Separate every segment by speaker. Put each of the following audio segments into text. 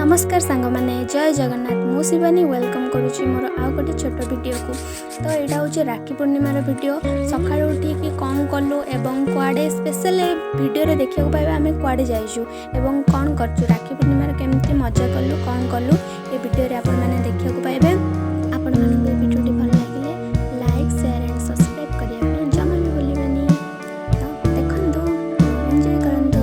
Speaker 1: नमस्कार सांग मैंने जय जगन्नाथ मु शिवानी वेलकम करुच्ची मोर आउ गोटे छोट वीडियो को। तो यहाँ हूँ राखी पूर्णिमार वीडियो सका उठिकी कौन कलु एवं कुआडे स्पेशल वीडियो देखा पाइबा आम कुआडे जाइचु एवं कौन करचु राखी पूर्णिमार केमती मजा कलु कौन कलु ये वीडियो आपण मैंने देखा पाइबे। आपण मानक वीडियो भल लगे लाइक शेयर एंड सब्सक्राइब करने जमा भी भूलिबेनी। तो देखंतु एंजॉय करंतु।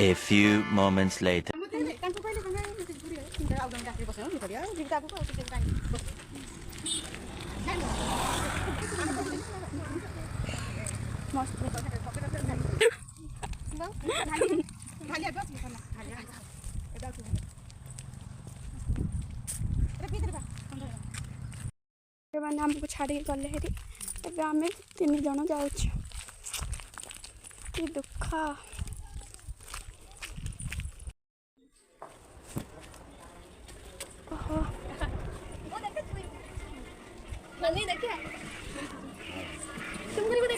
Speaker 2: A few moments later.
Speaker 3: मैंने आमको छाड़ी गले हेरी एवं आम 3 जन जाऊँ कि दुख।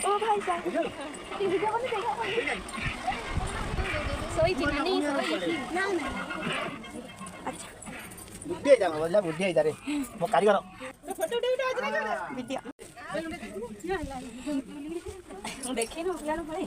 Speaker 3: ओ भाई अच्छा
Speaker 4: बुद्धि जा बोला बुद्धि जा रे मो कारीगर
Speaker 3: फोटो वीडियो देखे ना यार भाई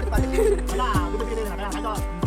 Speaker 4: ପାଟି ପାଟି ହେଲା ଗୋଟେ ଟିକେ ଖାଇଛ